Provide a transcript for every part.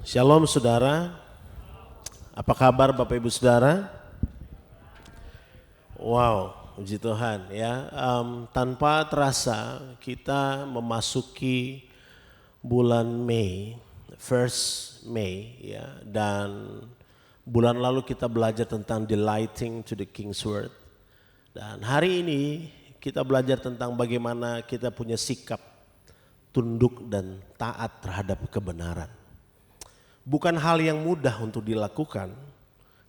Shalom saudara, apa kabar Bapak Ibu Saudara? Wow, puji Tuhan ya. Tanpa terasa kita memasuki bulan Mei, first May ya. Dan bulan lalu kita belajar tentang delighting to the King's Word. Dan hari ini kita belajar tentang bagaimana kita punya sikap tunduk dan taat terhadap kebenaran. Bukan hal yang mudah untuk dilakukan,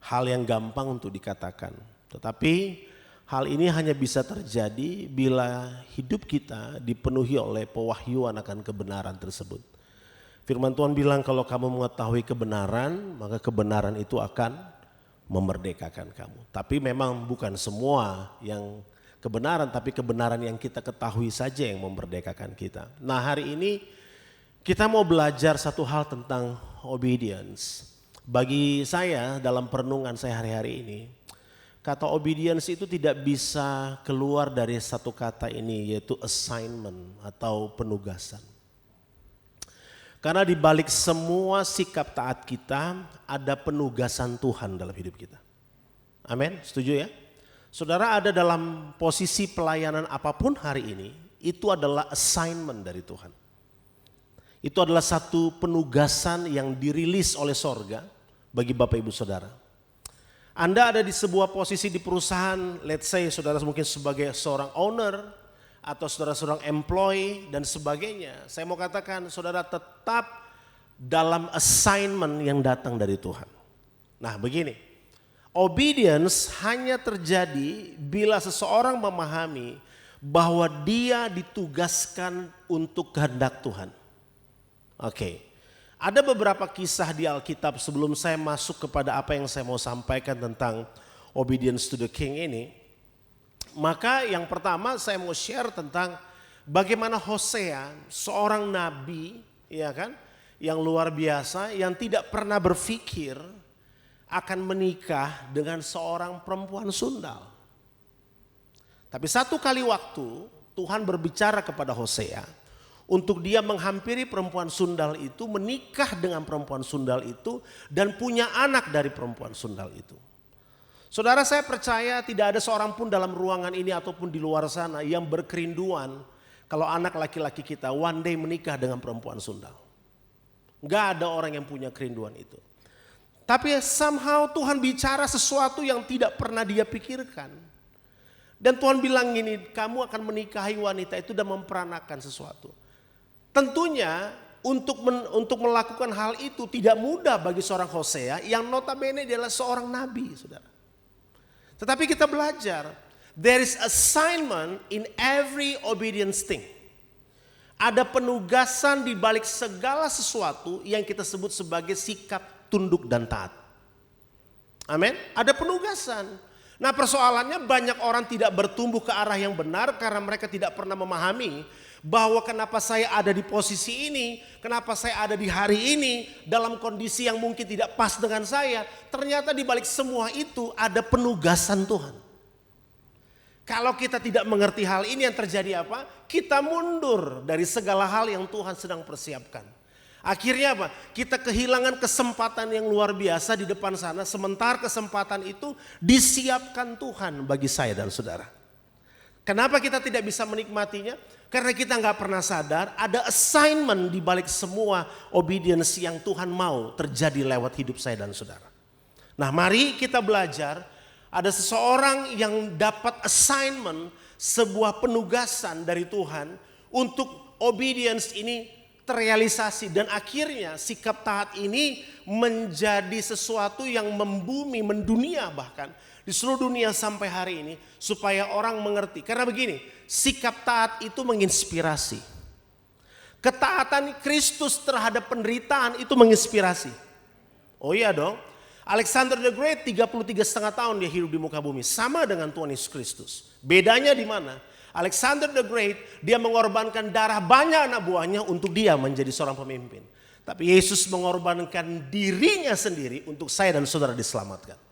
hal yang gampang untuk dikatakan. Tetapi hal ini hanya bisa terjadi bila hidup kita dipenuhi oleh pewahyuan akan kebenaran tersebut. Firman Tuhan bilang kalau kamu mengetahui kebenaran, maka kebenaran itu akan memerdekakan kamu. Tapi memang bukan semua yang kebenaran, tapi kebenaran yang kita ketahui saja yang memerdekakan kita. Nah, hari ini kita mau belajar satu hal tentang obedience. Bagi saya dalam perenungan saya hari-hari ini, kata obedience itu tidak bisa keluar dari satu kata ini, yaitu assignment atau penugasan. Karena di balik semua sikap taat kita ada penugasan Tuhan dalam hidup kita. Amin, setuju ya? Saudara ada dalam posisi pelayanan apapun hari ini, itu adalah assignment dari Tuhan. Itu adalah satu penugasan yang dirilis oleh sorga bagi Bapak Ibu Saudara. Anda ada di sebuah posisi di perusahaan, let's say saudara mungkin sebagai seorang owner atau saudara seorang employee dan sebagainya. Saya mau katakan saudara tetap dalam assignment yang datang dari Tuhan. Nah begini, obedience hanya terjadi bila seseorang memahami bahwa dia ditugaskan untuk kehendak Tuhan. Oke, ada beberapa kisah di Alkitab sebelum saya masuk kepada apa yang saya mau sampaikan tentang obedience to the king ini. Maka yang pertama saya mau share tentang bagaimana Hosea, seorang nabi ya kan, yang luar biasa, yang tidak pernah berpikir akan menikah dengan seorang perempuan sundal. Tapi satu kali waktu Tuhan berbicara kepada Hosea untuk dia menghampiri perempuan sundal itu, menikah dengan perempuan sundal itu, dan punya anak dari perempuan sundal itu. Saudara, saya percaya tidak ada seorang pun dalam ruangan ini ataupun di luar sana yang berkerinduan kalau anak laki-laki kita one day menikah dengan perempuan sundal. Gak ada orang yang punya kerinduan itu. Tapi somehow Tuhan bicara sesuatu yang tidak pernah dia pikirkan. Dan Tuhan bilang gini, kamu akan menikahi wanita itu dan memperanakan sesuatu. Tentunya untuk melakukan hal itu tidak mudah bagi seorang Hosea yang notabene adalah seorang nabi, saudara. Tetapi kita belajar, there is assignment in every obedience thing. Ada penugasan di balik segala sesuatu yang kita sebut sebagai sikap tunduk dan taat. Amin. Ada penugasan. Nah persoalannya banyak orang tidak bertumbuh ke arah yang benar karena mereka tidak pernah memahami bahwa kenapa saya ada di posisi ini, kenapa saya ada di hari ini dalam kondisi yang mungkin tidak pas dengan saya. Ternyata di balik semua itu ada penugasan Tuhan. Kalau kita tidak mengerti hal ini yang terjadi apa? Kita mundur dari segala hal yang Tuhan sedang persiapkan. Akhirnya apa? Kita kehilangan kesempatan yang luar biasa di depan sana. Sementara kesempatan itu disiapkan Tuhan bagi saya dan saudara. Kenapa kita tidak bisa menikmatinya? Karena kita nggak pernah sadar ada assignment di balik semua obedience yang Tuhan mau terjadi lewat hidup saya dan saudara. Nah mari kita belajar, ada seseorang yang dapat assignment, sebuah penugasan dari Tuhan untuk obedience ini terrealisasi. Dan akhirnya sikap taat ini menjadi sesuatu yang membumi, mendunia bahkan di seluruh dunia sampai hari ini. Supaya orang mengerti, karena begini, sikap taat itu menginspirasi. Ketaatan Kristus terhadap penderitaan itu menginspirasi. Oh iya dong, Alexander the Great 33,5 tahun dia hidup di muka bumi. Sama dengan Tuhan Yesus Kristus. Bedanya di mana? Alexander the Great dia mengorbankan darah banyak anak buahnya untuk dia menjadi seorang pemimpin. Tapi Yesus mengorbankan dirinya sendiri untuk saya dan saudara diselamatkan.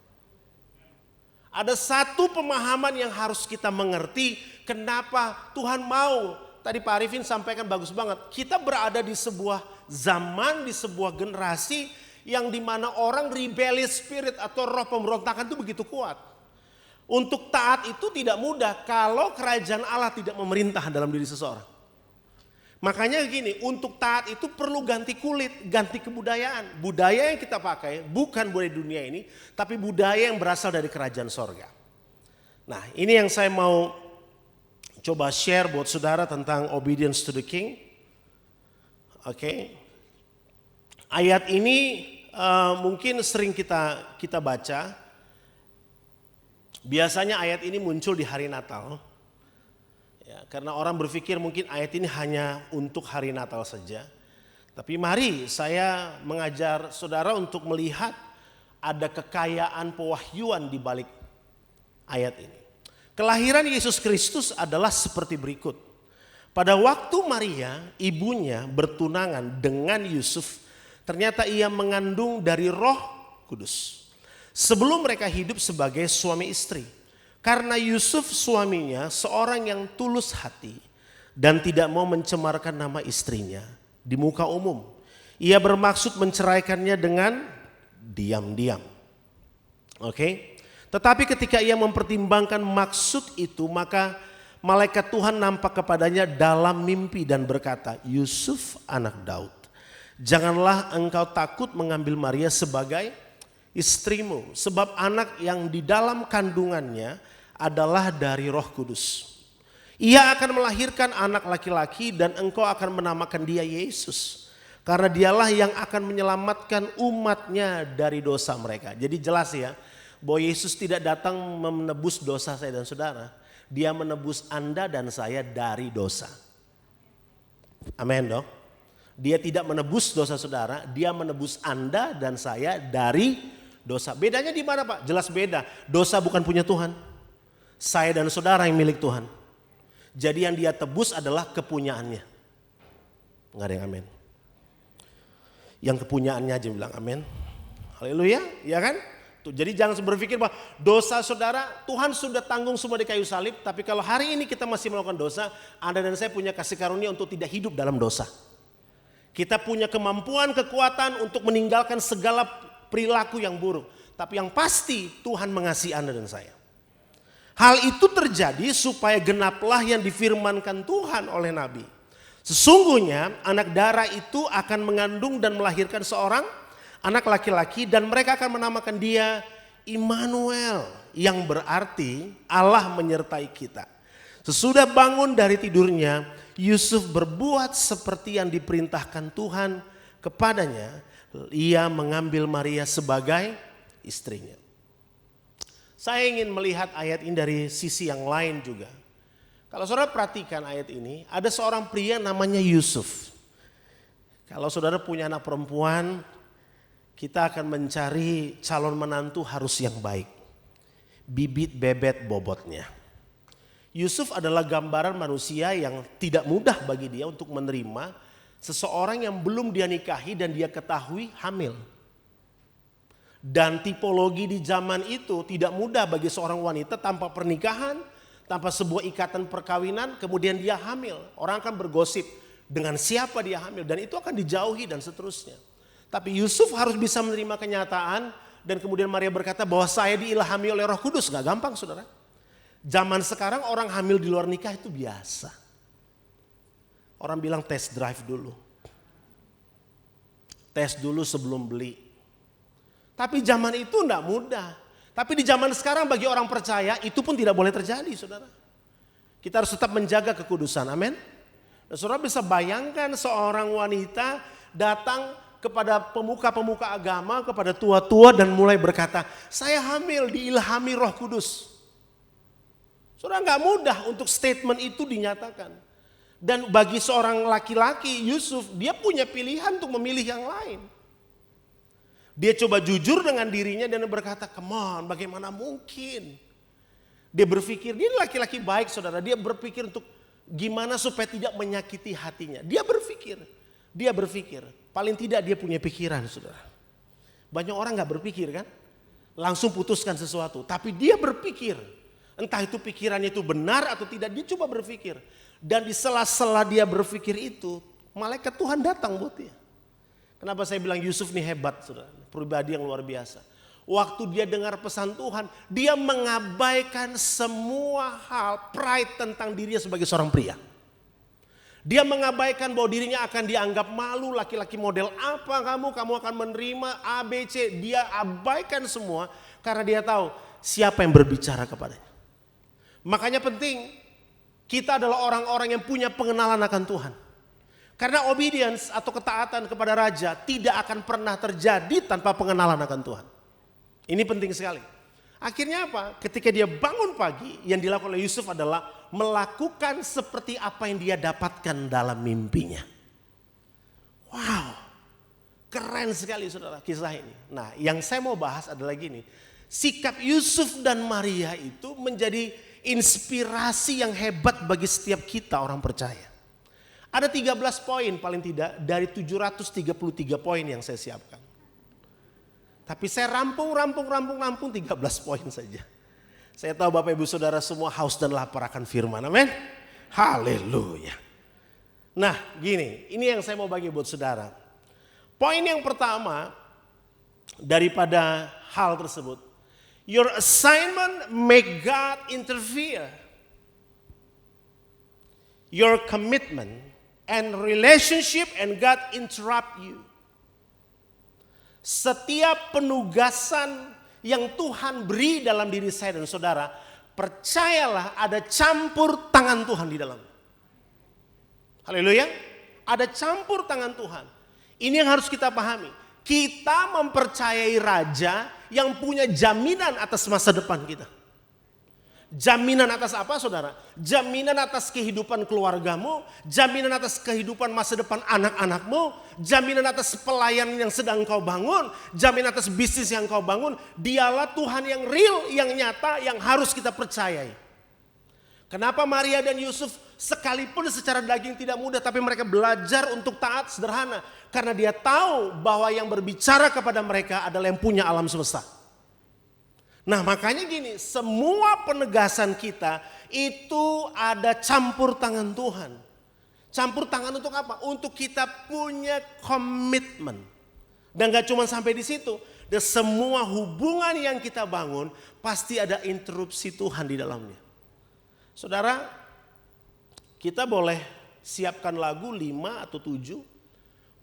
Ada satu pemahaman yang harus kita mengerti kenapa Tuhan mau. Tadi Pak Arifin sampaikan bagus banget. Kita berada di sebuah zaman, di sebuah generasi yang dimana orang rebellious spirit atau roh pemberontakan itu begitu kuat. Untuk taat itu tidak mudah kalau kerajaan Allah tidak memerintah dalam diri seseorang. Makanya gini, untuk taat itu perlu ganti kulit, ganti kebudayaan. Budaya yang kita pakai bukan budaya dunia ini, tapi budaya yang berasal dari kerajaan sorga. Nah, ini yang saya mau coba share buat saudara tentang obedience to the king. Oke. Ayat ini mungkin sering kita baca. Biasanya ayat ini muncul di hari Natal. Ya, karena orang berpikir mungkin ayat ini hanya untuk hari Natal saja. Tapi mari saya mengajar saudara untuk melihat ada kekayaan pewahyuan di balik ayat ini. Kelahiran Yesus Kristus adalah seperti berikut. Pada waktu Maria, ibunya bertunangan dengan Yusuf, ternyata ia mengandung dari Roh Kudus. Sebelum mereka hidup sebagai suami istri. Karena Yusuf suaminya seorang yang tulus hati dan tidak mau mencemarkan nama istrinya di muka umum. Ia bermaksud menceraikannya dengan diam-diam. Oke. Tetapi ketika ia mempertimbangkan maksud itu, maka malaikat Tuhan nampak kepadanya dalam mimpi dan berkata, Yusuf anak Daud, janganlah engkau takut mengambil Maria sebagai istrimu, sebab anak yang di dalam kandungannya adalah dari Roh Kudus. Ia akan melahirkan anak laki-laki dan engkau akan menamakan dia Yesus. Karena dialah yang akan menyelamatkan umatnya dari dosa mereka. Jadi jelas ya, bahwa Yesus tidak datang menebus dosa saya dan saudara. Dia menebus Anda dan saya dari dosa. Amin dong. Dia tidak menebus dosa saudara, dia menebus Anda dan saya dari dosa. Bedanya di mana Pak? Jelas beda. Dosa bukan punya Tuhan. Saya dan saudara yang milik Tuhan. Jadi yang dia tebus adalah kepunyaannya. Enggak ada yang amin. Yang kepunyaannya aja bilang amin. Haleluya, ya kan? Tuh, jadi jangan berpikir bahwa dosa saudara Tuhan sudah tanggung semua di kayu salib. Tapi kalau hari ini kita masih melakukan dosa, Anda dan saya punya kasih karunia untuk tidak hidup dalam dosa. Kita punya kemampuan, kekuatan untuk meninggalkan segala perilaku yang buruk. Tapi yang pasti Tuhan mengasihi Anda dan saya. Hal itu terjadi supaya genaplah yang difirmankan Tuhan oleh Nabi. Sesungguhnya anak darah itu akan mengandung dan melahirkan seorang anak laki-laki dan mereka akan menamakan dia Immanuel, yang berarti Allah menyertai kita. Sesudah bangun dari tidurnya, Yusuf berbuat seperti yang diperintahkan Tuhan kepadanya. Ia mengambil Maria sebagai istrinya. Saya ingin melihat ayat ini dari sisi yang lain juga. Kalau saudara perhatikan ayat ini, ada seorang pria namanya Yusuf. Kalau saudara punya anak perempuan, kita akan mencari calon menantu harus yang baik. Bibit bebet bobotnya. Yusuf adalah gambaran manusia yang tidak mudah bagi dia untuk menerima seseorang yang belum dia nikahi dan dia ketahui hamil. Dan tipologi di zaman itu tidak mudah bagi seorang wanita tanpa pernikahan, tanpa sebuah ikatan perkawinan, kemudian dia hamil. Orang akan bergosip dengan siapa dia hamil dan itu akan dijauhi dan seterusnya. Tapi Yusuf harus bisa menerima kenyataan dan kemudian Maria berkata bahwa saya diilhami oleh Roh Kudus. Gak gampang saudara. Zaman sekarang orang hamil di luar nikah itu biasa. Orang bilang test drive dulu. Tes dulu sebelum beli. Tapi zaman itu enggak mudah. Tapi di zaman sekarang bagi orang percaya itu pun tidak boleh terjadi saudara. Kita harus tetap menjaga kekudusan, amin. Dan saudara bisa bayangkan seorang wanita datang kepada pemuka-pemuka agama, kepada tua-tua dan mulai berkata, saya hamil diilhami Roh Kudus. Saudara enggak mudah untuk statement itu dinyatakan. Dan bagi seorang laki-laki Yusuf, dia punya pilihan untuk memilih yang lain. Dia coba jujur dengan dirinya dan berkata, come on, bagaimana mungkin? Dia berpikir, dia laki-laki baik saudara. Dia berpikir untuk gimana supaya tidak menyakiti hatinya. Dia berpikir. Paling tidak dia punya pikiran saudara. Banyak orang gak berpikir kan? Langsung putuskan sesuatu. Tapi dia berpikir. Entah itu pikirannya itu benar atau tidak, dia coba berpikir. Dan di sela-sela dia berpikir itu, malaikat Tuhan datang buat dia. Kenapa saya bilang Yusuf nih hebat, saudara? Pribadi yang luar biasa. Waktu dia dengar pesan Tuhan, dia mengabaikan semua hal pride tentang dirinya sebagai seorang pria. Dia mengabaikan bahwa dirinya akan dianggap malu, laki-laki model apa kamu akan menerima A, B, C. Dia abaikan semua karena dia tahu siapa yang berbicara kepadanya. Makanya penting kita adalah orang-orang yang punya pengenalan akan Tuhan. Karena obedience atau ketaatan kepada raja tidak akan pernah terjadi tanpa pengenalan akan Tuhan. Ini penting sekali. Akhirnya apa? Ketika dia bangun pagi, yang dilakukan oleh Yusuf adalah melakukan seperti apa yang dia dapatkan dalam mimpinya. Wow, keren sekali saudara kisah ini. Nah, yang saya mau bahas adalah gini. Sikap Yusuf dan Maria itu menjadi inspirasi yang hebat bagi setiap kita orang percaya. Ada 13 poin paling tidak dari 733 poin yang saya siapkan. Tapi saya rampung 13 poin saja. Saya tahu Bapak Ibu Saudara semua haus dan lapar akan firman. Amin. Haleluya. Nah gini, ini yang saya mau bagi buat saudara. Poin yang pertama daripada hal tersebut. Your assignment make God interfere. Your commitment and relationship and God interrupt you. Setiap penugasan yang Tuhan beri dalam diri saya dan saudara, percayalah ada campur tangan Tuhan di dalam. Haleluya. Ada campur tangan Tuhan. Ini yang harus kita pahami. Kita mempercayai raja yang punya jaminan atas masa depan kita. Jaminan atas apa saudara? Jaminan atas kehidupan keluargamu, jaminan atas kehidupan masa depan anak-anakmu, jaminan atas pelayanan yang sedang kau bangun, jaminan atas bisnis yang kau bangun. Dialah Tuhan yang real, yang nyata, yang harus kita percayai. Kenapa Maria dan Yusuf sekalipun secara daging tidak mudah, tapi mereka belajar untuk taat sederhana. Karena dia tahu bahwa yang berbicara kepada mereka adalah yang punya alam semesta. Nah makanya gini, semua penegasan kita itu ada campur tangan Tuhan. Campur tangan untuk apa? Untuk kita punya komitmen. Dan gak cuma sampai di situ. Dan semua hubungan yang kita bangun pasti ada interupsi Tuhan di dalamnya. Saudara, kita boleh siapkan lagu 5 atau 7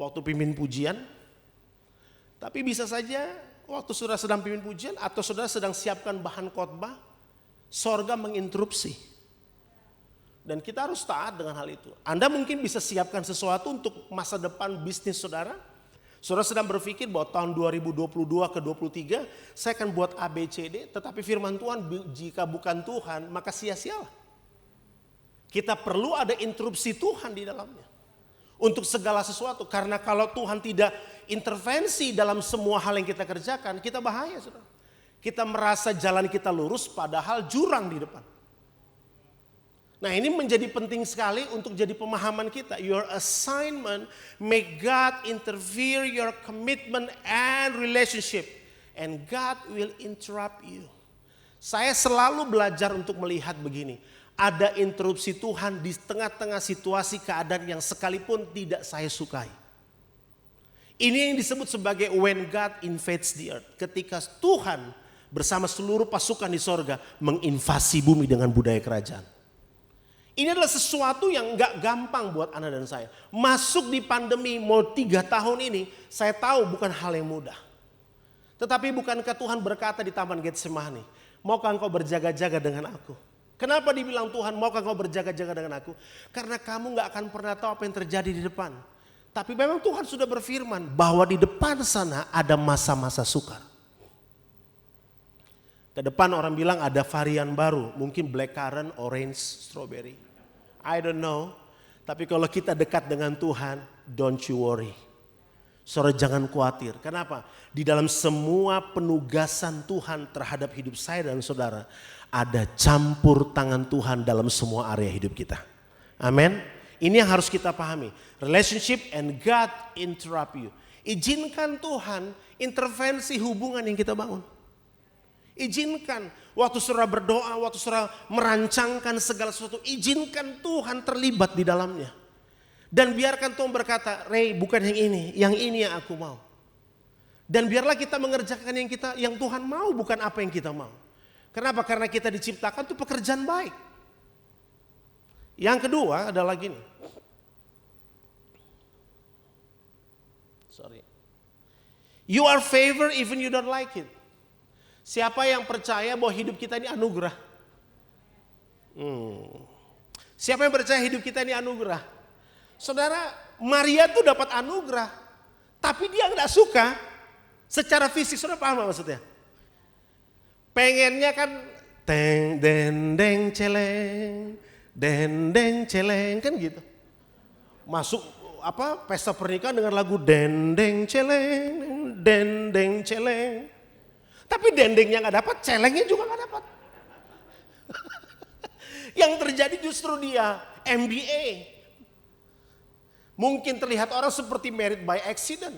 waktu pimpin pujian. Tapi bisa saja waktu saudara sedang pimpin pujian atau saudara sedang siapkan bahan khotbah, sorga menginterupsi. Dan kita harus taat dengan hal itu. Anda mungkin bisa siapkan sesuatu untuk masa depan bisnis saudara. Saudara sedang berpikir bahwa tahun 2022 ke 2023 saya akan buat ABCD, tetapi firman Tuhan jika bukan Tuhan maka sia-sialah. Kita perlu ada interupsi Tuhan di dalamnya. Untuk segala sesuatu. Karena kalau Tuhan tidak intervensi dalam semua hal yang kita kerjakan, kita bahaya saudara. Kita merasa jalan kita lurus padahal jurang di depan. Nah ini menjadi penting sekali untuk jadi pemahaman kita. Your assignment make God interfere your commitment and relationship. And God will interrupt you. Saya selalu belajar untuk melihat begini. Ada interupsi Tuhan di tengah-tengah situasi keadaan yang sekalipun tidak saya sukai. Ini yang disebut sebagai when God invades the earth. Ketika Tuhan bersama seluruh pasukan di sorga menginvasi bumi dengan budaya kerajaan. Ini adalah sesuatu yang gak gampang buat Anda dan saya. Masuk di pandemi mau 3 tahun ini, saya tahu bukan hal yang mudah. Tetapi bukankah Tuhan berkata di Taman Getsemani, maukah engkau berjaga-jaga dengan aku? Kenapa dibilang Tuhan maukah engkau berjaga-jaga dengan aku? Karena kamu gak akan pernah tahu apa yang terjadi di depan. Tapi memang Tuhan sudah berfirman bahwa di depan sana ada masa-masa sukar. Ke depan orang bilang ada varian baru, mungkin blackcurrant, orange, strawberry. I don't know. Tapi kalau kita dekat dengan Tuhan, don't you worry. Saudara jangan khawatir. Kenapa? Di dalam semua penugasan Tuhan terhadap hidup saya dan saudara, ada campur tangan Tuhan dalam semua area hidup kita. Amin. Ini yang harus kita pahami. Relationship and God interrupt you. Izinkan Tuhan intervensi hubungan yang kita bangun. Izinkan waktu saudara berdoa, waktu saudara merancangkan segala sesuatu, izinkan Tuhan terlibat di dalamnya. Dan biarkan Tuhan berkata, Ray bukan yang ini yang aku mau. Dan biarlah kita mengerjakan yang Tuhan mau, bukan apa yang kita mau. Kenapa? Karena kita diciptakan itu pekerjaan baik. Yang kedua adalah gini. You are favored even you don't like it. Siapa yang percaya bahwa hidup kita ini anugerah? Siapa yang percaya hidup kita ini anugerah? Saudara, Maria tuh dapat anugerah, tapi dia nggak suka secara fisik. Saudara paham gak maksudnya? Pengennya kan teng dendeng celeng, dendeng celeng kan gitu. Masuk pesta pernikahan dengan lagu dendeng celeng, dendeng celeng. Tapi dendengnya nggak dapat, celengnya juga nggak dapat. Yang terjadi justru dia MBA. Mungkin terlihat orang seperti married by accident.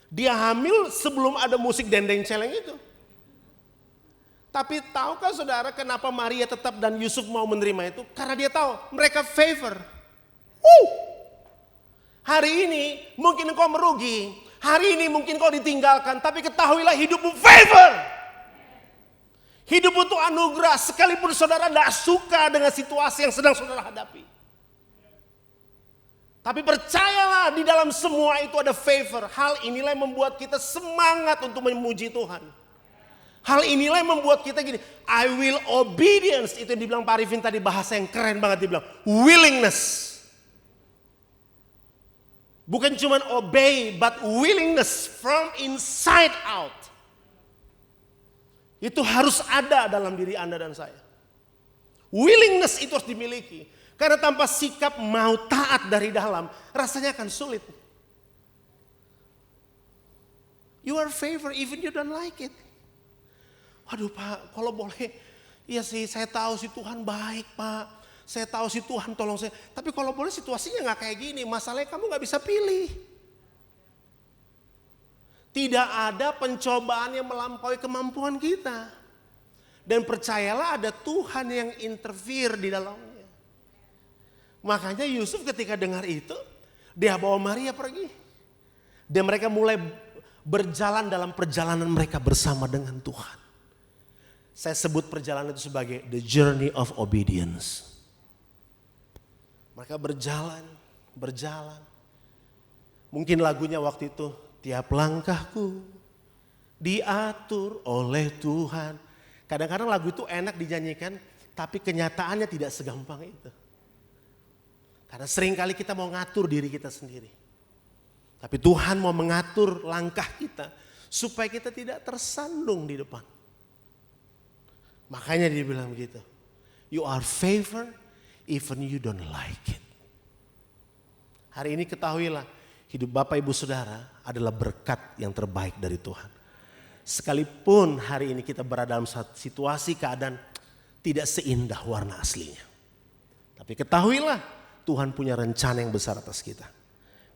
Dia hamil sebelum ada musik dendeng celeng itu. Tapi tahukah saudara kenapa Maria tetap dan Yusuf mau menerima itu? Karena dia tahu mereka favor. Hari ini mungkin engkau merugi. Hari ini mungkin kau ditinggalkan, tapi ketahuilah hidupmu favor. Hidupmu itu anugerah, sekalipun saudara tidak suka dengan situasi yang sedang saudara hadapi. Tapi percayalah di dalam semua itu ada favor. Hal inilah yang membuat kita semangat untuk memuji Tuhan. Hal inilah yang membuat kita gini, I will obedience. Itu yang dibilang Pak Arifin tadi, bahasa yang keren banget dibilang. Willingness. Bukan cuma obey, but willingness from inside out. Itu harus ada dalam diri Anda dan saya. Willingness itu harus dimiliki. Karena tanpa sikap mau taat dari dalam, rasanya akan sulit. You are favored even you don't like it. Waduh Pak, kalau boleh, iya sih saya tahu sih Tuhan baik Pak. Saya tahu sih Tuhan tolong saya. Tapi kalau boleh situasinya gak kayak gini. Masalahnya kamu gak bisa pilih. Tidak ada pencobaan yang melampaui kemampuan kita. Dan percayalah ada Tuhan yang interfere di dalamnya. Makanya Yusuf ketika dengar itu, dia bawa Maria pergi. Dan mereka mulai berjalan dalam perjalanan mereka bersama dengan Tuhan. Saya sebut perjalanan itu sebagai the journey of obedience. Mereka berjalan. Mungkin lagunya waktu itu, tiap langkahku diatur oleh Tuhan. Kadang-kadang lagu itu enak dinyanyikan, tapi kenyataannya tidak segampang itu. Karena seringkali kita mau ngatur diri kita sendiri. Tapi Tuhan mau mengatur langkah kita, supaya kita tidak tersandung di depan. Makanya dia bilang begitu, you are favored even you don't like it. Hari ini ketahuilah, hidup Bapak Ibu Saudara adalah berkat yang terbaik dari Tuhan. Sekalipun hari ini kita berada dalam situasi keadaan tidak seindah warna aslinya. Tapi ketahuilah, Tuhan punya rencana yang besar atas kita.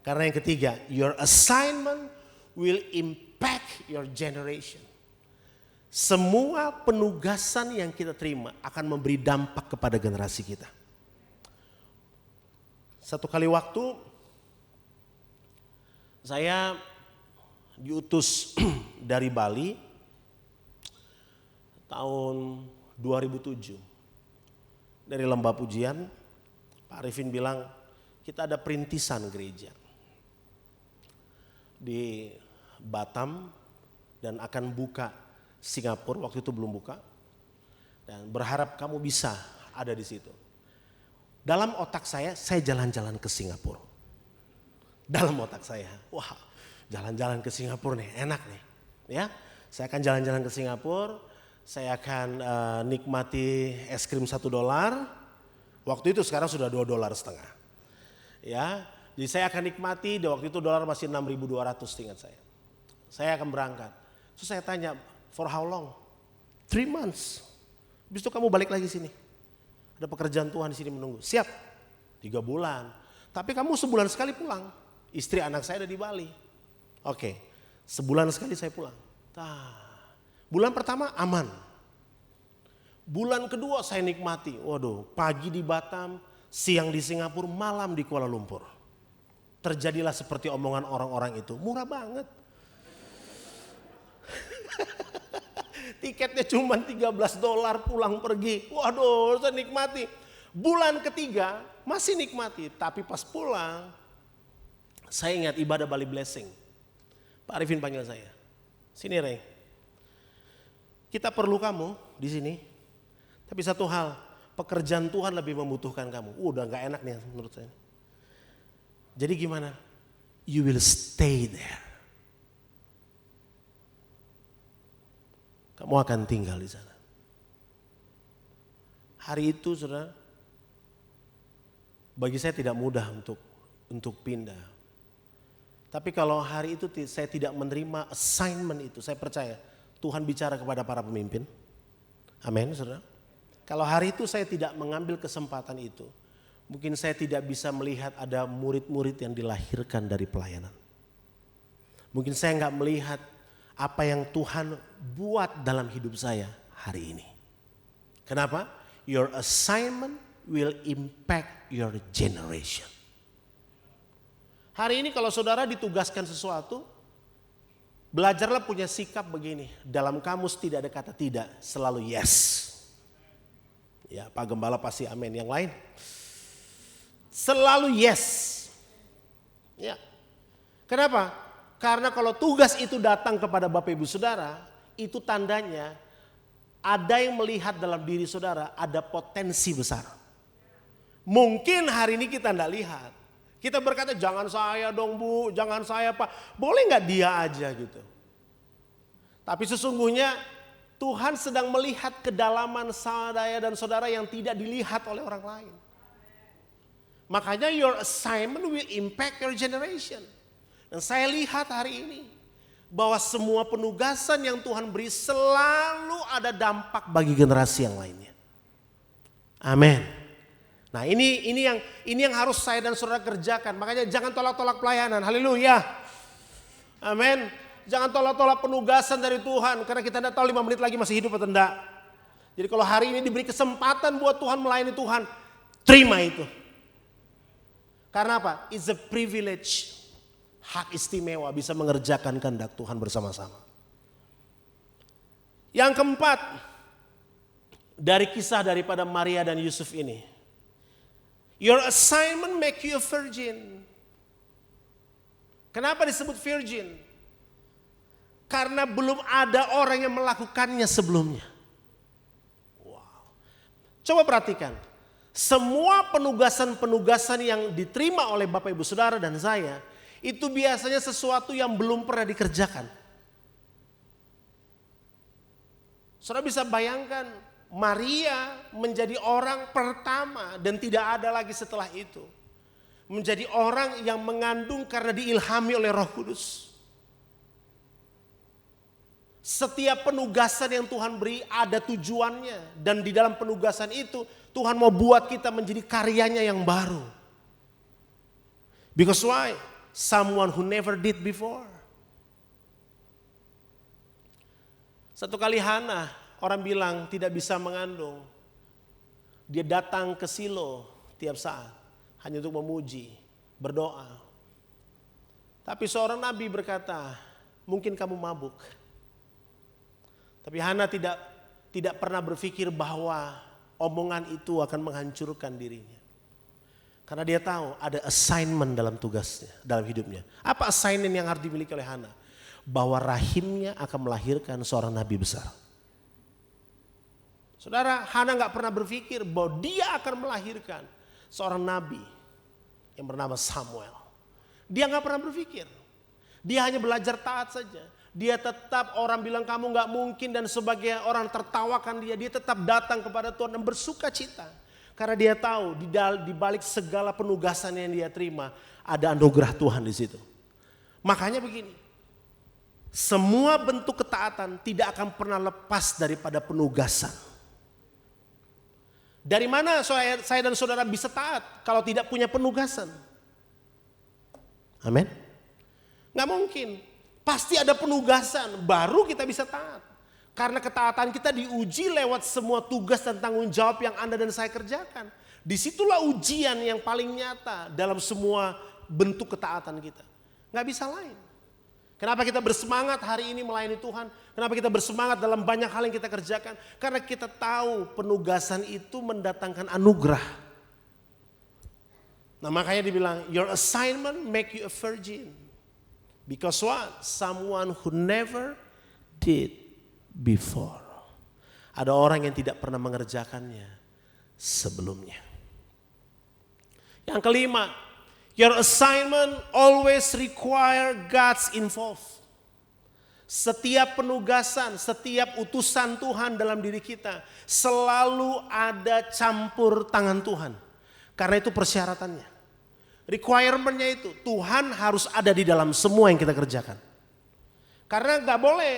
Karena yang ketiga, your assignment will impact your generation. Semua penugasan yang kita terima akan memberi dampak kepada generasi kita. Satu kali waktu saya diutus dari Bali tahun 2007. Dari lembah pujian, Pak Arifin bilang kita ada perintisan gereja di Batam dan akan buka Singapura, waktu itu belum buka. Dan berharap kamu bisa ada di situ. Dalam otak saya jalan-jalan ke Singapura. Dalam otak saya, wah jalan-jalan ke Singapura nih, enak nih. Ya, saya akan jalan-jalan ke Singapura, saya akan nikmati es krim $1. Waktu itu sekarang sudah $2,5. Ya, jadi saya akan nikmati, di waktu itu dolar masih 6.200 ingat saya. Saya akan berangkat. Terus saya tanya, for how long? 3 months. Habis itu kamu balik lagi sini. Ada pekerjaan Tuhan di sini menunggu. Siap. 3 bulan. Tapi kamu sebulan sekali pulang. Istri anak saya ada di Bali. Oke. Sebulan sekali saya pulang. Bulan pertama aman. Bulan kedua saya nikmati. Waduh, pagi di Batam, siang di Singapura, malam di Kuala Lumpur. terjadilah seperti omongan orang-orang itu. Murah banget. Tiketnya cuma $13 pulang pergi. Waduh, saya nikmati. Bulan ketiga masih nikmati. Tapi pas pulang, saya ingat ibadah Bali Blessing. Pak Arifin panggil saya. Sini Reng. Kita perlu kamu di sini. Tapi satu hal, pekerjaan Tuhan lebih membutuhkan kamu. Udah gak enak nih menurut saya. Jadi gimana? You will stay there. Kamu akan tinggal di sana. Hari itu saudara, bagi saya tidak mudah untuk pindah. Tapi kalau hari itu saya tidak menerima assignment itu, saya percaya Tuhan bicara kepada para pemimpin. Amin saudara. Kalau hari itu saya tidak mengambil kesempatan itu, mungkin saya tidak bisa melihat ada murid-murid yang dilahirkan dari pelayanan. Mungkin saya nggak melihat apa yang Tuhan buat dalam hidup saya hari ini. Kenapa? Your assignment will impact your generation. Hari ini kalau saudara ditugaskan sesuatu, belajarlah punya sikap begini. Dalam kamus tidak ada kata tidak, selalu yes. Ya, Pak Gembala pasti amin. Yang lain? Selalu yes. Ya. Kenapa? Karena kalau tugas itu datang kepada Bapak Ibu Saudara, itu tandanya ada yang melihat dalam diri saudara ada potensi besar. Mungkin hari ini kita tidak lihat. Kita berkata jangan saya dong Bu, jangan saya Pak. Boleh nggak dia aja gitu. Tapi sesungguhnya Tuhan sedang melihat kedalaman saya dan saudara yang tidak dilihat oleh orang lain. Makanya your assignment will impact your generation. Dan saya lihat hari ini bahwa semua penugasan yang Tuhan beri selalu ada dampak bagi generasi yang lainnya. Amin. Nah ini yang harus saya dan saudara kerjakan. Makanya jangan tolak-tolak pelayanan. Haleluya. Amin. Jangan tolak-tolak penugasan dari Tuhan. Karena kita tidak tahu 5 menit lagi masih hidup atau tidak. Jadi kalau hari ini diberi kesempatan buat Tuhan melayani Tuhan, terima itu. Karena apa? It's a privilege. Hak istimewa bisa mengerjakan kehendak Tuhan bersama-sama. Yang keempat, dari kisah daripada Maria dan Yusuf ini. Your assignment make you a virgin. Kenapa disebut virgin? Karena belum ada orang yang melakukannya sebelumnya. Wow. Coba perhatikan. Semua penugasan-penugasan yang diterima oleh Bapak Ibu Saudara dan saya, itu biasanya sesuatu yang belum pernah dikerjakan. Saudara bisa bayangkan Maria menjadi orang pertama dan tidak ada lagi setelah itu. Menjadi orang yang mengandung karena diilhami oleh Roh Kudus. Setiap penugasan yang Tuhan beri ada tujuannya. Dan di dalam penugasan itu Tuhan mau buat kita menjadi karyanya yang baru. Because why? Someone who never did before. Satu kali Hana, orang bilang tidak bisa mengandung. Dia datang ke Silo tiap saat. Hanya untuk memuji, berdoa. Tapi seorang nabi berkata, mungkin kamu mabuk. Tapi Hana tidak pernah berpikir bahwa omongan itu akan menghancurkan dirinya. Karena dia tahu ada assignment dalam tugasnya, dalam hidupnya. Apa assignment yang harus dimiliki oleh Hana? Bahwa rahimnya akan melahirkan seorang nabi besar. Saudara, Hana gak pernah berpikir bahwa dia akan melahirkan seorang nabi yang bernama Samuel. Dia gak pernah berpikir. Dia hanya belajar taat saja. Dia tetap orang bilang kamu gak mungkin dan sebagai orang tertawakan dia. Dia tetap datang kepada Tuhan dan bersuka cita. Karena dia tahu di balik segala penugasan yang dia terima ada anugerah Tuhan di situ. Makanya begini, semua bentuk ketaatan tidak akan pernah lepas daripada penugasan. Dari mana saya dan saudara bisa taat kalau tidak punya penugasan? Amin. Gak mungkin. Pasti ada penugasan baru kita bisa taat. Karena ketaatan kita diuji lewat semua tugas dan tanggung jawab yang Anda dan saya kerjakan. Disitulah ujian yang paling nyata dalam semua bentuk ketaatan kita. Nggak bisa lain. Kenapa kita bersemangat hari ini melayani Tuhan? Kenapa kita bersemangat dalam banyak hal yang kita kerjakan? Karena kita tahu penugasan itu mendatangkan anugerah. Nah makanya dibilang, your assignment make you a virgin. Because what? Someone who never did before. Ada orang yang tidak pernah mengerjakannya sebelumnya. Yang kelima, your assignment always require God's involved. Setiap penugasan, setiap utusan Tuhan dalam diri kita selalu ada campur tangan Tuhan. Karena itu persyaratannya. Requirement-nya itu Tuhan harus ada di dalam semua yang kita kerjakan. Karena gak boleh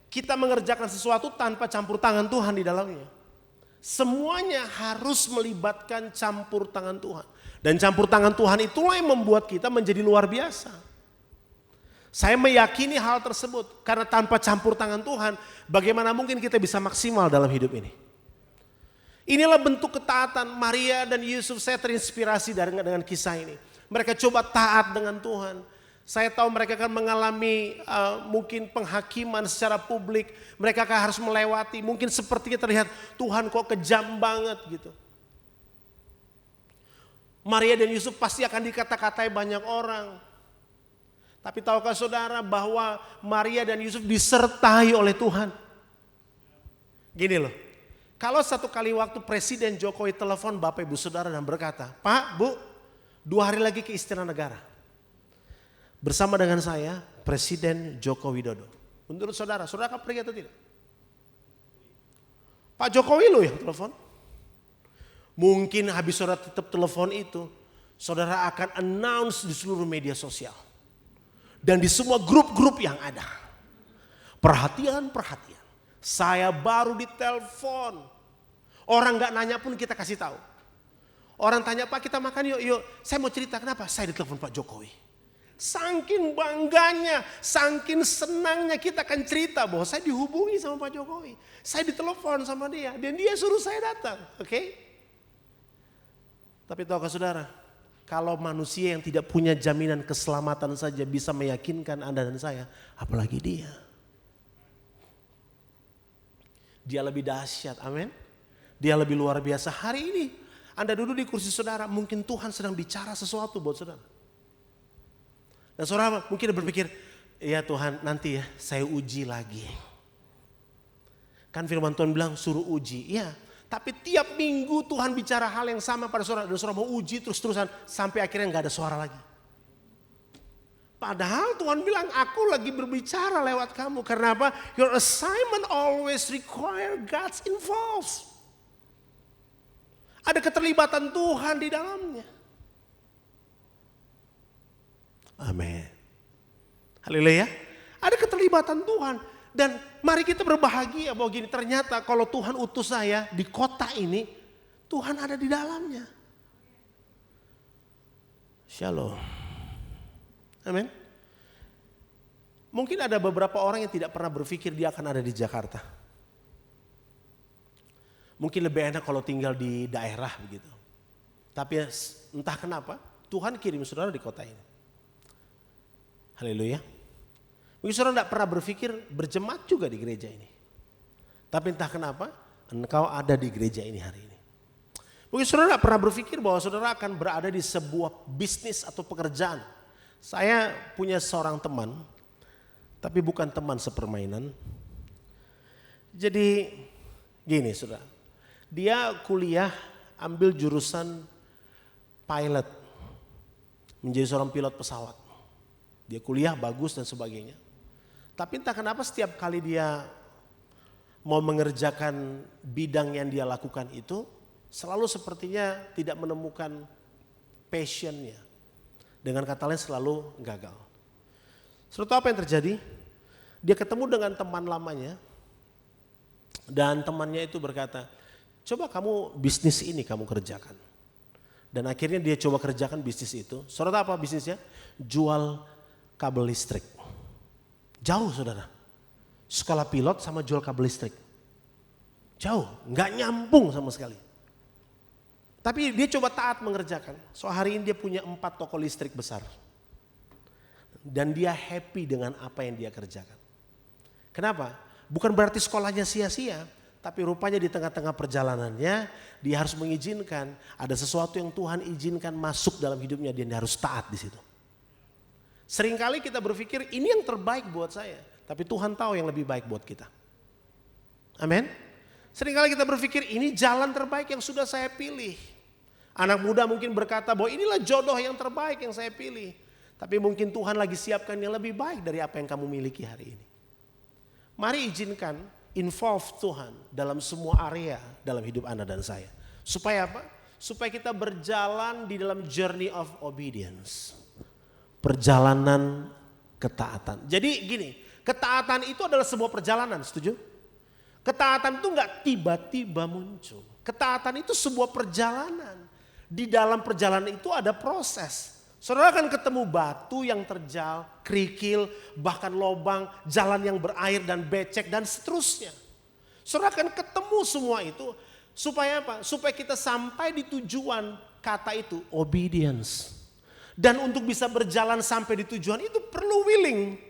kita mengerjakan sesuatu tanpa campur tangan Tuhan di dalamnya. Semuanya harus melibatkan campur tangan Tuhan. Dan campur tangan Tuhan itulah yang membuat kita menjadi luar biasa. Saya meyakini hal tersebut karena tanpa campur tangan Tuhan, bagaimana mungkin kita bisa maksimal dalam hidup ini? Inilah bentuk ketaatan Maria dan Yusuf. Saya terinspirasi dengan kisah ini. Mereka coba taat dengan Tuhan. Saya tahu mereka akan mengalami mungkin penghakiman secara publik. Mereka akan harus melewati. Mungkin sepertinya terlihat Tuhan kok kejam banget gitu. Maria dan Yusuf pasti akan dikata-katai banyak orang. Tapi tahukah saudara bahwa Maria dan Yusuf disertai oleh Tuhan? Gini loh. Kalau satu kali waktu Presiden Jokowi telepon Bapak Ibu Saudara dan berkata, Pak, Bu, 2 hari lagi ke Istana Negara. Bersama dengan saya, Presiden Joko Widodo. Menurut saudara, saudara akan pergi atau tidak? Pak Jokowi loh yang telepon. Mungkin habis saudara tetap telepon itu, saudara akan announce di seluruh media sosial. Dan di semua grup-grup yang ada. Perhatian. Saya baru ditelepon. Orang gak nanya pun kita kasih tahu. Orang tanya, Pak kita makan yuk. Saya mau cerita kenapa saya ditelepon Pak Jokowi. Saking bangganya, saking senangnya kita akan cerita bahwa saya dihubungi sama Pak Jokowi. Saya ditelepon sama dia dan dia suruh saya datang. Oke? Tapi tahukah saudara, kalau manusia yang tidak punya jaminan keselamatan saja bisa meyakinkan Anda dan saya, apalagi dia. Dia lebih dahsyat, amin. Dia lebih luar biasa. Hari ini Anda duduk di kursi saudara, mungkin Tuhan sedang bicara sesuatu buat saudara. Dan saudara mungkin berpikir, ya Tuhan nanti ya saya uji lagi. Kan firman Tuhan bilang suruh uji. Iya, tapi tiap minggu Tuhan bicara hal yang sama pada saudara. Dan saudara mau uji terus-terusan sampai akhirnya gak ada suara lagi. Padahal Tuhan bilang aku lagi berbicara lewat kamu. Karena apa? Your assignment always require God's involved. Ada keterlibatan Tuhan di dalamnya. Amin. Haleluya. Ada keterlibatan Tuhan. Dan mari kita berbahagia bahwa gini, ternyata kalau Tuhan utus saya di kota ini, Tuhan ada di dalamnya. Shalom. Amin. Mungkin ada beberapa orang yang tidak pernah berpikir dia akan ada di Jakarta. Mungkin lebih enak kalau tinggal di daerah begitu. Tapi entah kenapa Tuhan kirim saudara di kota ini. Haleluya. Mungkin saudara tidak pernah berpikir berjemaat juga di gereja ini. Tapi entah kenapa engkau ada di gereja ini hari ini. Mungkin saudara tidak pernah berpikir bahwa saudara akan berada di sebuah bisnis atau pekerjaan. Saya punya seorang teman, tapi bukan teman sepermainan. Jadi gini saudara, dia kuliah ambil jurusan pilot, menjadi seorang pilot pesawat. Dia kuliah bagus dan sebagainya. Tapi entah kenapa setiap kali dia mau mengerjakan bidang yang dia lakukan itu, selalu sepertinya tidak menemukan passionnya. Dengan kata lain selalu gagal. Suatu apa yang terjadi? Dia ketemu dengan teman lamanya. Dan temannya itu berkata, coba kamu bisnis ini kamu kerjakan. Dan akhirnya dia coba kerjakan bisnis itu. Saudara apa bisnisnya? Jual kabel listrik. Jauh saudara. Sekolah pilot sama jual kabel listrik. Jauh, gak nyambung sama sekali. Tapi dia coba taat mengerjakan. So hari ini dia punya 4 toko listrik besar. Dan dia happy dengan apa yang dia kerjakan. Kenapa? Bukan berarti sekolahnya sia-sia. Tapi rupanya di tengah-tengah perjalanannya dia harus mengizinkan. Ada sesuatu yang Tuhan izinkan masuk dalam hidupnya. Dia harus taat di situ. Seringkali kita berpikir ini yang terbaik buat saya. Tapi Tuhan tahu yang lebih baik buat kita. Amin. Seringkali kita berpikir ini jalan terbaik yang sudah saya pilih. Anak muda mungkin berkata bahwa inilah jodoh yang terbaik yang saya pilih. Tapi mungkin Tuhan lagi siapkan yang lebih baik dari apa yang kamu miliki hari ini. Mari izinkan involve Tuhan dalam semua area dalam hidup Anda dan saya. Supaya apa? Supaya kita berjalan di dalam journey of obedience. Perjalanan ketaatan. Jadi gini, ketaatan itu adalah sebuah perjalanan, setuju? Ketaatan itu enggak tiba-tiba muncul. Ketaatan itu sebuah perjalanan. Di dalam perjalanan itu ada proses. Saudara akan ketemu batu yang terjal, kerikil, bahkan lobang, jalan yang berair dan becek dan seterusnya. Saudara akan ketemu semua itu supaya apa? Supaya kita sampai di tujuan kata itu, obedience. Dan untuk bisa berjalan sampai di tujuan itu perlu willing.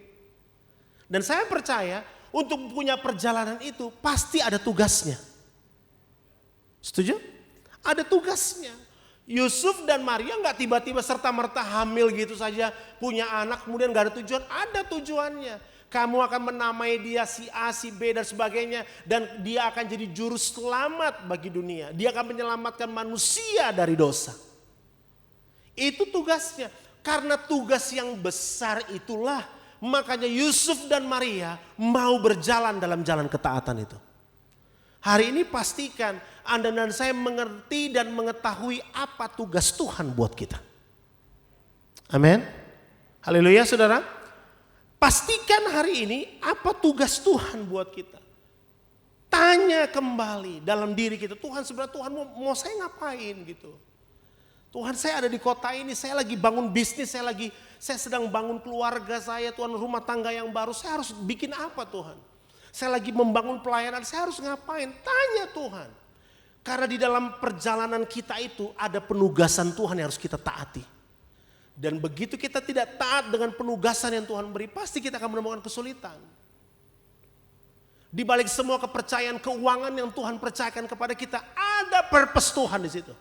Dan saya percaya untuk punya perjalanan itu pasti ada tugasnya. Setuju? Ada tugasnya. Yusuf dan Maria nggak tiba-tiba serta-merta hamil gitu saja, punya anak kemudian nggak ada tujuan. Ada tujuannya. Kamu akan menamai dia si A, si B dan sebagainya. Dan dia akan jadi juru selamat bagi dunia. Dia akan menyelamatkan manusia dari dosa. Itu tugasnya. Karena tugas yang besar itulah makanya Yusuf dan Maria mau berjalan dalam jalan ketaatan itu. Hari ini pastikan Anda dan saya mengerti dan mengetahui apa tugas Tuhan buat kita. Amin. Haleluya saudara. Pastikan hari ini apa tugas Tuhan buat kita. Tanya kembali dalam diri kita. Tuhan sebenarnya Tuhan mau saya ngapain gitu. Tuhan saya ada di kota ini, saya lagi bangun bisnis, saya sedang bangun keluarga saya, Tuhan rumah tangga yang baru. Saya harus bikin apa Tuhan? Saya lagi membangun pelayanan, saya harus ngapain? Tanya Tuhan. Karena di dalam perjalanan kita itu ada penugasan Tuhan yang harus kita taati. Dan begitu kita tidak taat dengan penugasan yang Tuhan beri, pasti kita akan menemukan kesulitan. Di balik semua kepercayaan keuangan yang Tuhan percayakan kepada kita, ada purpose Tuhan di situ.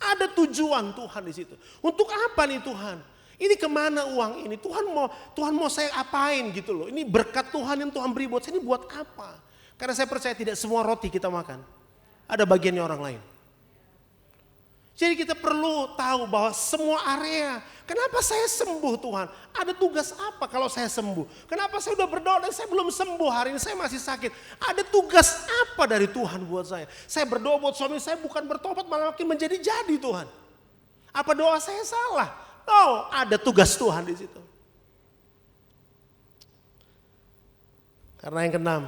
Ada tujuan Tuhan di situ. Untuk apa nih Tuhan? Ini kemana uang ini? Tuhan mau saya apain gitu loh. Ini berkat Tuhan yang Tuhan beri buat saya, ini buat apa? Karena saya percaya tidak semua roti kita makan. Ada bagiannya orang lain. Jadi kita perlu tahu bahwa semua area. Kenapa saya sembuh Tuhan? Ada tugas apa kalau saya sembuh? Kenapa saya udah berdoa dan saya belum sembuh, hari ini saya masih sakit? Ada tugas apa dari Tuhan buat saya? Saya berdoa buat suami saya bukan bertobat malah makin menjadi-jadi Tuhan. Apa doa saya salah? Oh, ada tugas Tuhan di situ. Karena yang keenam,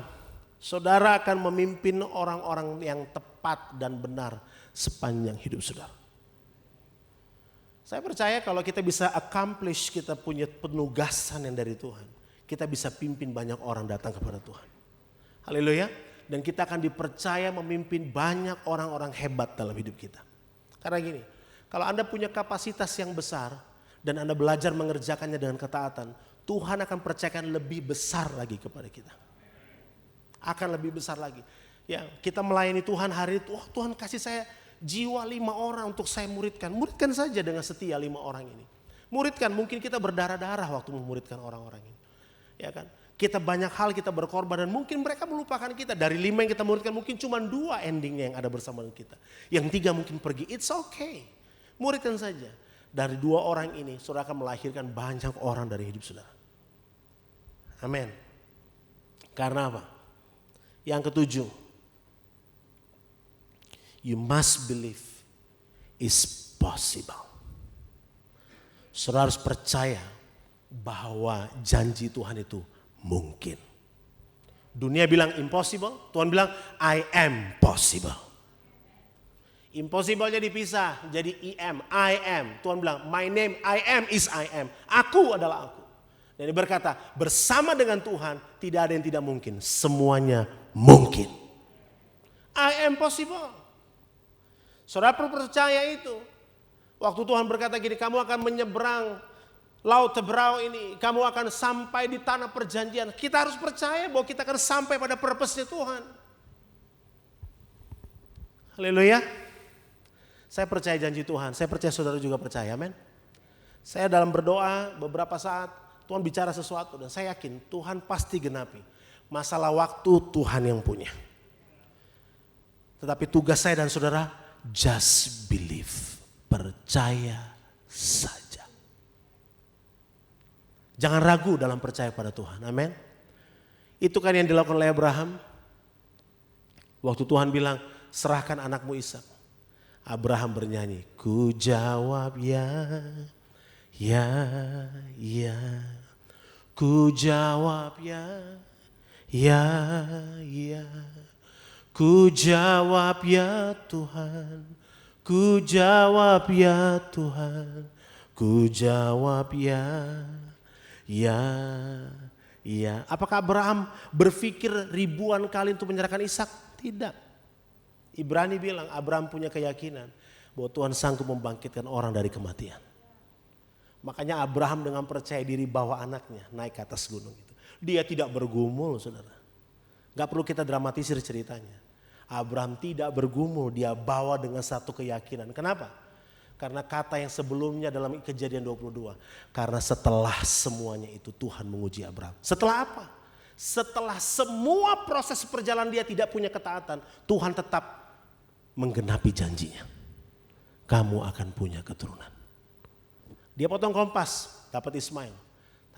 saudara akan memimpin orang-orang yang tepat dan benar sepanjang hidup saudara. Saya percaya kalau kita bisa accomplish, kita punya penugasan yang dari Tuhan, kita bisa pimpin banyak orang datang kepada Tuhan. Haleluya. Dan kita akan dipercaya memimpin banyak orang-orang hebat dalam hidup kita. Karena gini, kalau Anda punya kapasitas yang besar dan Anda belajar mengerjakannya dengan ketaatan, Tuhan akan percayakan lebih besar lagi kepada kita. Akan lebih besar lagi. Ya, kita melayani Tuhan hari itu, Tuhan kasih saya jiwa 5 orang untuk saya muridkan. Muridkan saja dengan setia 5 orang ini. Muridkan, mungkin kita berdarah-darah waktu memuridkan orang-orang ini. Ya kan? Kita banyak hal kita berkorban dan mungkin mereka melupakan kita. Dari 5 yang kita muridkan mungkin cuma 2 endingnya yang ada bersama dengan kita. Yang 3 mungkin pergi, it's okay. Muridkan saja. Dari 2 orang ini saudara akan melahirkan banyak orang dari hidup saudara. Amin. Karena apa? Yang ke-7. You must believe is possible. Saudara harus percaya bahwa janji Tuhan itu mungkin. Dunia bilang impossible, Tuhan bilang I am possible. Impossible-nya dipisah jadi I am. Tuhan bilang my name I am is I am. Aku adalah aku. Dan dia berkata bersama dengan Tuhan tidak ada yang tidak mungkin. Semuanya mungkin. I am possible. Saudara perlu percaya itu. Waktu Tuhan berkata gini, kamu akan menyeberang laut Teberau ini, kamu akan sampai di tanah perjanjian. Kita harus percaya bahwa kita akan sampai pada purpose-nya Tuhan. Haleluya. Saya percaya janji Tuhan, saya percaya saudara juga percaya, amin. Saya dalam berdoa beberapa saat, Tuhan bicara sesuatu dan saya yakin Tuhan pasti genapi. Masalah waktu Tuhan yang punya. Tetapi tugas saya dan saudara, just believe. Percaya saja. Jangan ragu dalam percaya pada Tuhan, amin. Itu kan yang dilakukan oleh Abraham. Waktu Tuhan bilang, serahkan anakmu Ishak. Abraham bernyanyi, ku jawab ya, ya, ya. Ku jawab ya, ya, ya. Ku jawab ya Tuhan, ku jawab ya Tuhan, ku jawab ya, ya, ya. Apakah Abraham berpikir ribuan kali untuk menyerahkan Ishak? Tidak. Ibrani bilang Abraham punya keyakinan bahwa Tuhan sanggup membangkitkan orang dari kematian. Makanya Abraham dengan percaya diri bawa anaknya naik ke atas gunung itu. Dia tidak bergumul, saudara. Gak perlu kita dramatisir ceritanya. Abraham tidak bergumul, dia bawa dengan satu keyakinan. Kenapa? Karena kata yang sebelumnya dalam Kejadian 22. Karena setelah semuanya itu Tuhan menguji Abraham. Setelah apa? Setelah semua proses perjalanan dia tidak punya ketaatan, Tuhan tetap menggenapi janjinya. Kamu akan punya keturunan. Dia potong kompas, dapat Ismail.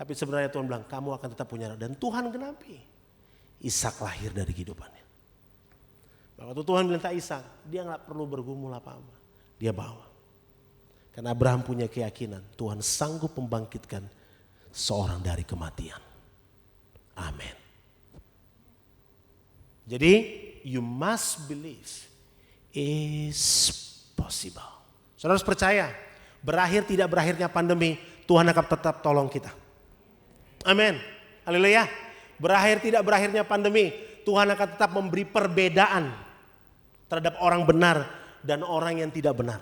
Tapi sebenarnya Tuhan bilang, kamu akan tetap punya anak. Dan Tuhan genapi. Ishak lahir dari kehidupannya. Waktu Tuhan minta Ishak, dia gak perlu bergumul apa-apa. Dia bawa. Karena Abraham punya keyakinan, Tuhan sanggup membangkitkan seorang dari kematian. Amin. Jadi, you must believe is possible. Saudara harus percaya, berakhir tidak berakhirnya pandemi, Tuhan akan tetap tolong kita. Amin. Haleluya. Berakhir tidak berakhirnya pandemi, Tuhan akan tetap memberi perbedaan terhadap orang benar dan orang yang tidak benar.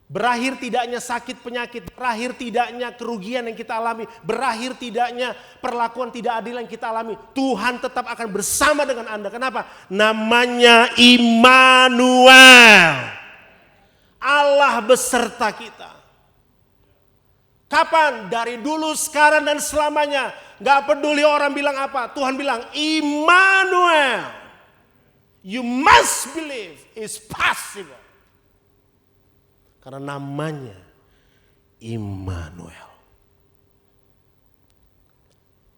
Berakhir tidaknya sakit penyakit, berakhir tidaknya kerugian yang kita alami, berakhir tidaknya perlakuan tidak adil yang kita alami. Tuhan tetap akan bersama dengan Anda. Kenapa? Namanya Immanuel. Allah beserta kita. Kapan? Dari dulu, sekarang dan selamanya. Gak peduli orang bilang apa. Tuhan bilang Immanuel. You must believe it's possible. Karena namanya Immanuel.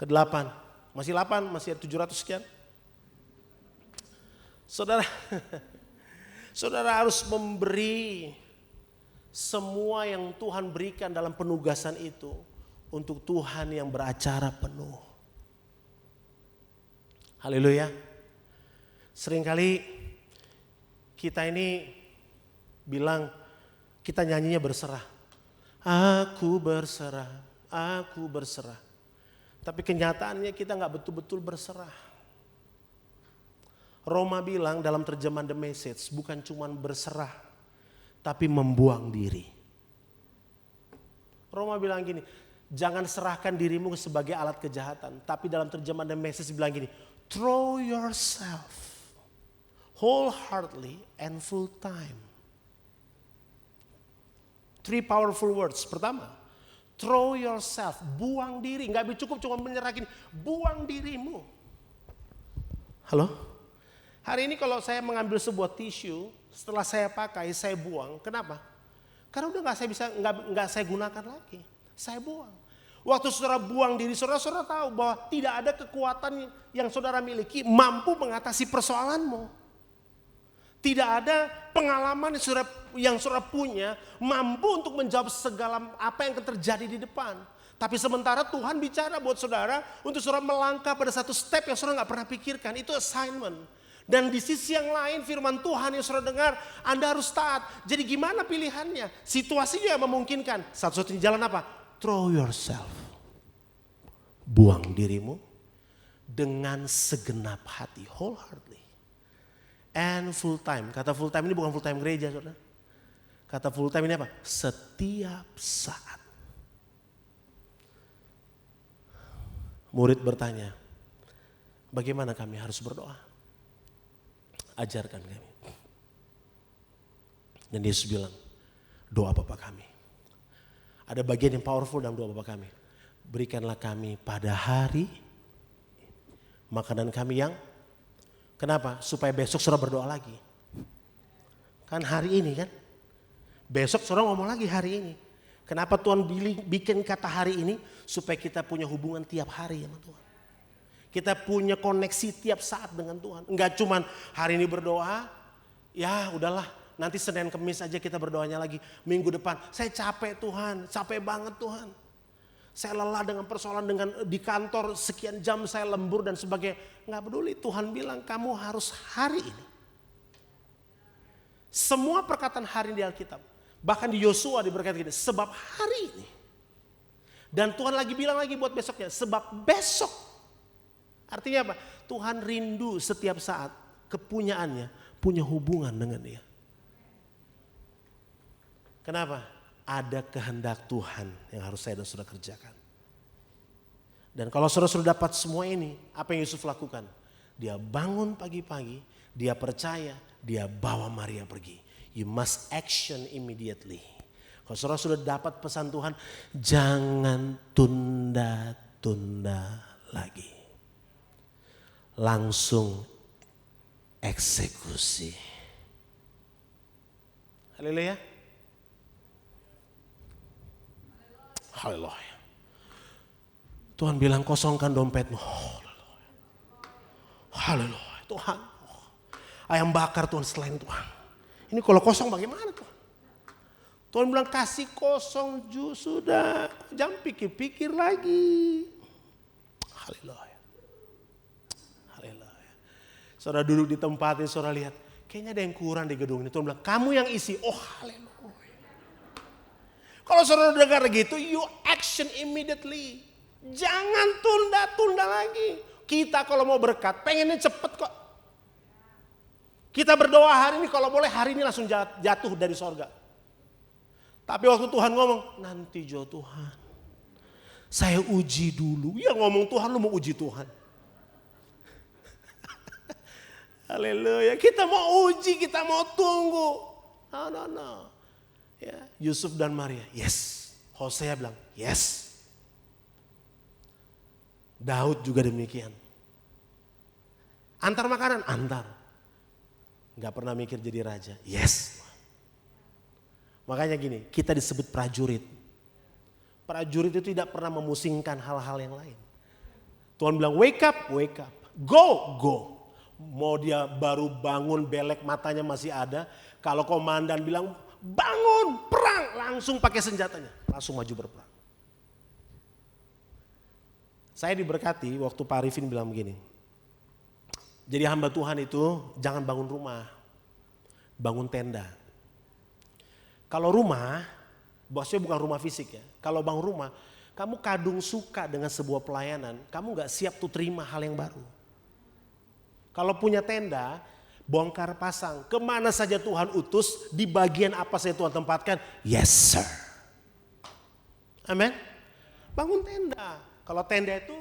Ke-8. Masih 8, masih 700 sekian. Saudara, saudara harus memberi semua yang Tuhan berikan dalam penugasan itu untuk Tuhan yang beracara penuh. Haleluya. Seringkali kita ini bilang, kita nyanyinya berserah. Aku berserah, aku berserah. Tapi kenyataannya kita gak betul-betul berserah. Roma bilang dalam terjemahan The Message, bukan cuma berserah, tapi membuang diri. Roma bilang gini, jangan serahkan dirimu sebagai alat kejahatan. Tapi dalam terjemahan The Message bilang gini, throw yourself wholeheartedly and full time. 3 powerful words. Pertama, throw yourself, buang diri. Gak cukup cuma menyerahkan, buang dirimu. Halo? Hari ini kalau saya mengambil sebuah tisu, setelah saya pakai, saya buang. Kenapa? Karena udah gak saya gunakan lagi. Saya buang. Waktu saudara buang diri, saudara tahu bahwa tidak ada kekuatan yang saudara miliki mampu mengatasi persoalanmu. Tidak ada pengalaman yang saudara punya mampu untuk menjawab segala apa yang akan terjadi di depan. Tapi sementara Tuhan bicara buat saudara untuk saudara melangkah pada satu step yang saudara gak pernah pikirkan. Itu assignment. Dan di sisi yang lain firman Tuhan yang saudara dengar, Anda harus taat. Jadi gimana pilihannya? Situasinya yang memungkinkan. Satu-satunya jalan apa? Throw yourself. Buang dirimu dengan segenap hati, wholeheartedly. and full time. Kata full time ini bukan full time gereja, saudara. Kata full time ini apa? Setiap saat. Murid bertanya, bagaimana kami harus berdoa? Ajarkan kami. Dan Yesus bilang, doa Bapa kami. Ada bagian yang powerful dalam doa Bapa kami. Berikanlah kami pada hari makanan kami yang, kenapa? Supaya besok saudara berdoa lagi. Kan hari ini kan. Besok saudara ngomong lagi hari ini. Kenapa Tuhan bikin kata hari ini? Supaya kita punya hubungan tiap hari sama Tuhan. Kita punya koneksi tiap saat dengan Tuhan. Enggak cuman hari ini berdoa, ya udahlah. Nanti Senin Kemis aja kita berdoanya lagi. Minggu depan, saya capek Tuhan, capek banget Tuhan. Saya lelah dengan persoalan dengan di kantor sekian jam saya lembur dan sebagainya. Nggak peduli, Tuhan bilang kamu harus hari ini. Semua perkataan hari di Alkitab. Bahkan di Yosua diberkati gini, sebab hari ini. Dan Tuhan lagi bilang lagi buat besoknya, sebab besok. Artinya apa? Tuhan rindu setiap saat kepunyaannya, punya hubungan dengan dia. Kenapa? Ada kehendak Tuhan yang harus saya dan saudara kerjakan. Dan kalau saudara sudah dapat semua ini, apa yang Yusuf lakukan? Dia bangun pagi-pagi, dia percaya, dia bawa Maria pergi. You must action immediately. Kalau saudara sudah dapat pesan Tuhan, jangan tunda-tunda lagi. Langsung eksekusi. Haleluya. Haleluya. Tuhan bilang kosongkan dompetmu. Haleluya. Tuhan. Ayam bakar Tuhan selain Tuhan. Ini kalau kosong bagaimana Tuhan? Tuhan bilang kasih kosong sudah. Jangan pikir-pikir lagi. Haleluya. Haleluya. Saudara duduk di tempat ini, saudara lihat. Kayaknya ada yang kurang di gedung ini. Tuhan bilang kamu yang isi. Oh haleluya. Kalau saudara dengar gitu, you action immediately. Jangan tunda-tunda lagi. Kita kalau mau berkat, pengennya cepet kok. Kita berdoa hari ini, kalau boleh hari ini langsung jatuh dari sorga. Tapi waktu Tuhan ngomong, nanti Jo Tuhan. Saya uji dulu. Ya ngomong Tuhan, lu mau uji Tuhan. Haleluya. Kita mau uji, kita mau tunggu. No. Ya, Yusuf dan Maria, yes. Hosea bilang, yes. Daud juga demikian. Antar makanan, antar. Gak pernah mikir jadi raja, yes. Makanya gini, kita disebut prajurit. Prajurit itu tidak pernah memusingkan hal-hal yang lain. Tuhan bilang, wake up, go. Mau dia baru bangun, belek matanya masih ada. Kalau komandan bilang, bangun, perang, langsung pakai senjatanya, langsung maju berperang. Saya diberkati waktu Pak Arifin bilang begini. Jadi hamba Tuhan itu jangan bangun rumah, bangun tenda. Kalau rumah, maksudnya bukan rumah fisik ya. Kalau bangun rumah, kamu kadung suka dengan sebuah pelayanan, kamu gak siap tuh terima hal yang baru. Kalau punya tenda, bongkar pasang, kemana saja Tuhan utus, di bagian apa saja Tuhan tempatkan, yes sir. Amin. Bangun tenda. Kalau tenda itu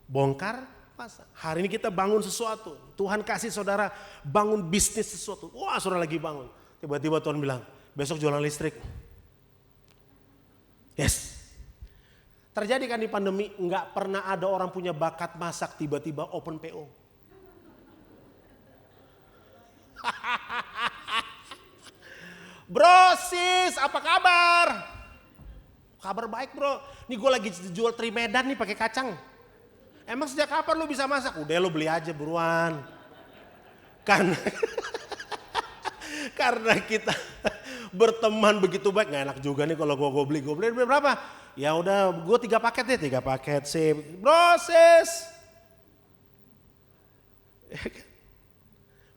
bongkar pasang. Hari ini kita bangun sesuatu. Tuhan kasih saudara bangun bisnis sesuatu. Wah saudara lagi bangun. Tiba-tiba Tuhan bilang, besok jualan listrik. Yes. Terjadi kan di pandemi, nggak pernah ada orang punya bakat masak tiba-tiba open PO. Bro, sis, apa kabar? Kabar baik bro. Nih gue lagi jual teri Medan nih pakai kacang. Emang sejak kapan lu bisa masak? Udah lu beli aja buruan. Karena kita berteman begitu baik, nggak enak juga nih kalau gue beli berapa? Ya udah, gue 3 paket deh, 3 paket sih, bro sis.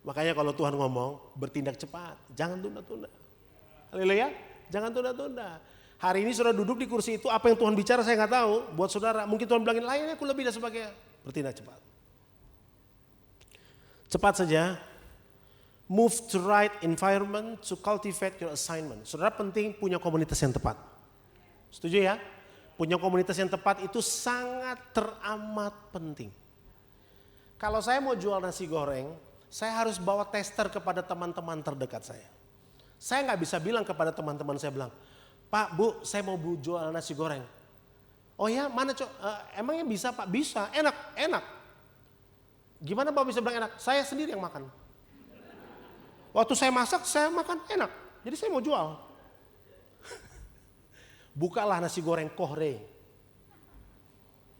Makanya kalau Tuhan ngomong, bertindak cepat, jangan tunda-tunda. Haleluya, jangan tunda-tunda. Hari ini saudara duduk di kursi itu, apa yang Tuhan bicara saya nggak tahu. Buat saudara, mungkin Tuhan bilangin lainnya aku lebih dan sebagainya. Bertindak cepat. Cepat saja, Move to right environment to cultivate your assignment. Saudara penting punya komunitas yang tepat. Setuju ya? Punya komunitas yang tepat itu sangat teramat penting. Kalau saya mau jual nasi goreng, saya harus bawa tester kepada teman-teman terdekat saya. Saya nggak bisa bilang kepada teman-teman saya bilang, Pak, Bu, saya mau jual nasi goreng. Oh ya, mana Cok? Emangnya bisa Pak? Bisa, enak. Gimana Bapak bisa bilang enak? Saya sendiri yang makan. Waktu saya masak, saya makan enak. Jadi saya mau jual. Bukalah nasi goreng Kohre.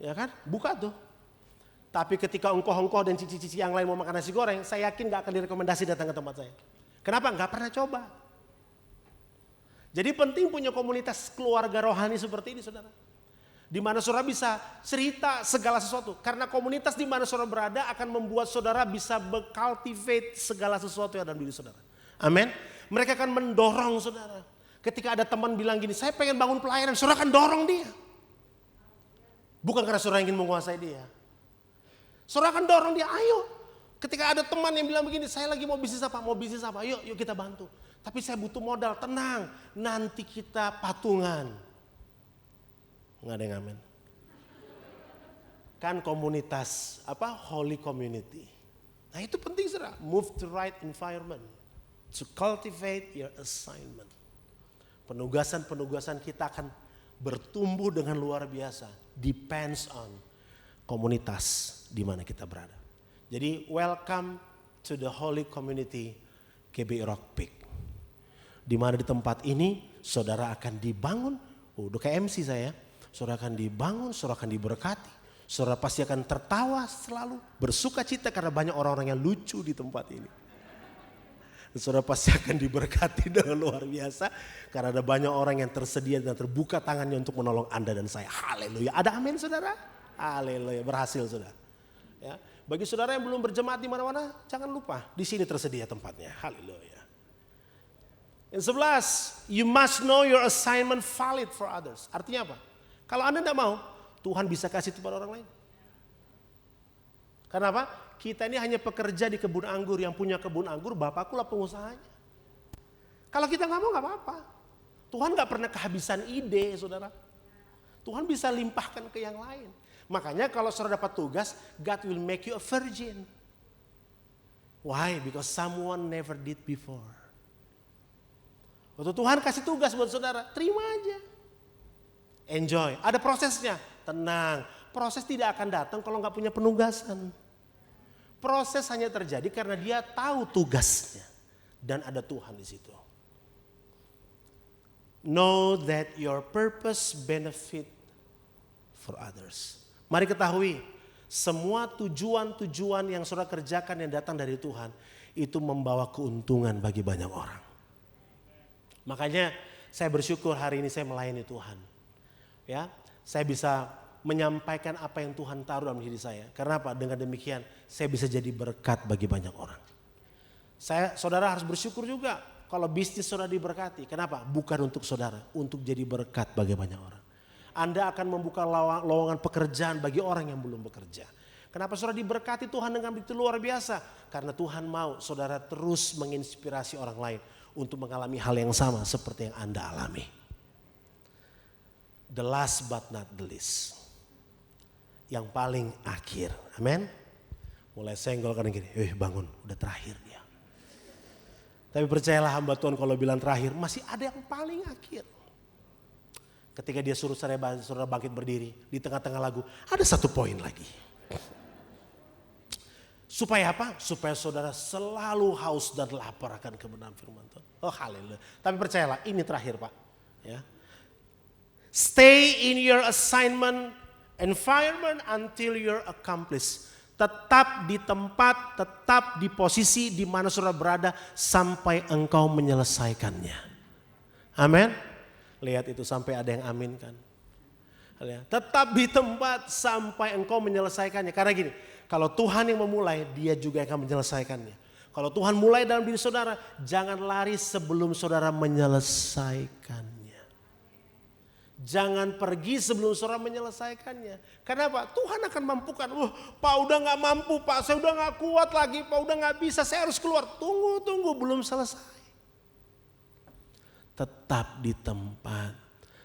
Ya kan? Buka tuh. Tapi ketika engkau dan cici-cici yang lain mau makan nasi goreng, saya yakin gak akan direkomendasi datang ke tempat saya. Kenapa? Gak pernah coba. Jadi penting punya komunitas keluarga rohani seperti ini, saudara. Di mana saudara bisa cerita segala sesuatu. Karena komunitas di mana saudara berada akan membuat saudara bisa cultivate segala sesuatu yang ada dalam diri saudara. Amin. Mereka akan mendorong saudara. Ketika ada teman bilang gini, saya pengen bangun pelayanan, saudara akan dorong dia. Bukan karena saudara ingin menguasai dia. Saudara akan dorong dia, ayo. Ketika ada teman yang bilang begini, saya lagi mau bisnis apa, yuk kita bantu. Tapi saya butuh modal, tenang, nanti kita patungan. Nggak ada yang amin. Kan komunitas, holy community. Nah itu penting saudara, move to right environment. To cultivate your assignment. Penugasan-penugasan kita akan bertumbuh dengan luar biasa. Depends on komunitas di mana kita berada. Jadi welcome to the holy community GBI Rock Peak. Di mana di tempat ini saudara akan dibangun. Udah kayak MC saya. Saudara akan dibangun, saudara akan diberkati. Saudara pasti akan tertawa selalu. Bersuka cita karena banyak orang-orang yang lucu di tempat ini. Saudara pasti akan diberkati dengan luar biasa. Karena ada banyak orang yang tersedia dan terbuka tangannya untuk menolong Anda dan saya. Haleluya. Ada amin saudara? Haleluya. Berhasil saudara. Ya. Bagi saudara yang belum berjemaat di mana-mana, jangan lupa. Di sini tersedia tempatnya. Haleluya. Yang 11, you must know your assignment valid for others. Artinya apa? Kalau Anda tidak mau, Tuhan bisa kasih itu pada orang lain. Karena apa? Kita ini hanya pekerja di kebun anggur, yang punya kebun anggur, Bapakku lah pengusahanya. Kalau kita nggak mau nggak apa-apa. Tuhan nggak pernah kehabisan ide, saudara. Tuhan bisa limpahkan ke yang lain. Makanya kalau saudara dapat tugas, God will make you a virgin. Why? Because someone never did before. Waktu Tuhan kasih tugas buat saudara, terima aja. Enjoy. Ada prosesnya. Tenang. Proses tidak akan datang kalau nggak punya penugasan. Proses hanya terjadi karena dia tahu tugasnya. Dan ada Tuhan di situ. Know that your purpose benefit for others. Mari ketahui, semua tujuan-tujuan yang saudara kerjakan yang datang dari Tuhan, itu membawa keuntungan bagi banyak orang. Makanya saya bersyukur hari ini saya melayani Tuhan. Ya, saya bisa menyampaikan apa yang Tuhan taruh dalam diri saya. Karena apa? Dengan demikian saya bisa jadi berkat bagi banyak orang. Saudara harus bersyukur juga kalau bisnis saudara diberkati. Kenapa? Bukan untuk saudara, untuk jadi berkat bagi banyak orang. Anda akan membuka lowongan pekerjaan bagi orang yang belum bekerja. Kenapa saudara diberkati Tuhan dengan begitu luar biasa? Karena Tuhan mau saudara terus menginspirasi orang lain untuk mengalami hal yang sama seperti yang Anda alami. The last but not the least. Yang paling akhir. Amin. Mulai senggol kan gini, bangun, udah terakhir dia. Tapi percayalah hamba Tuhan kalau bilang terakhir, masih ada yang paling akhir. Ketika dia suruh saudara bangkit berdiri di tengah-tengah lagu, ada satu poin lagi. Supaya apa? Supaya saudara selalu haus dan lapar akan kebenaran firman Tuhan. Oh haleluya. Tapi percayalah ini terakhir Pak. Ya. Stay in your assignment environment until you're accomplished. Tetap di tempat, tetap di posisi di mana saudara berada sampai engkau menyelesaikannya. Amin. Lihat itu sampai ada yang amin kan. Tetap di tempat sampai engkau menyelesaikannya. Karena gini, kalau Tuhan yang memulai, dia juga akan menyelesaikannya. Kalau Tuhan mulai dalam diri saudara, jangan lari sebelum saudara menyelesaikannya. Jangan pergi sebelum saudara menyelesaikannya. Kenapa? Tuhan akan mampukan. Wah, Pak udah gak mampu Pak, saya udah gak kuat lagi, Pak udah gak bisa, saya harus keluar. Tunggu, belum selesai. Tetap di tempat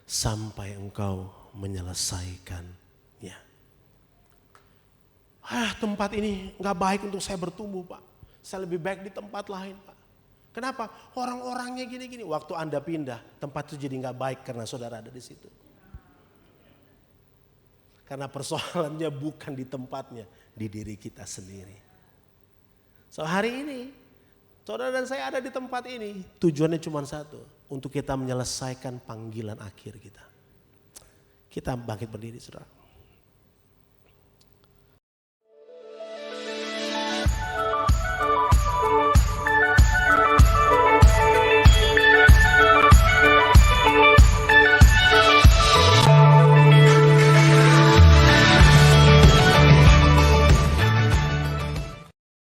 sampai engkau menyelesaikannya. Tempat ini gak baik untuk saya bertumbuh Pak. Saya lebih baik di tempat lain Pak. Kenapa? Orang-orangnya gini-gini. Waktu Anda pindah, tempat itu jadi gak baik karena saudara ada di situ. Karena persoalannya bukan di tempatnya, di diri kita sendiri. So hari ini, saudara dan saya ada di tempat ini, tujuannya cuma satu. Untuk kita menyelesaikan panggilan akhir kita. Kita bangkit berdiri saudara.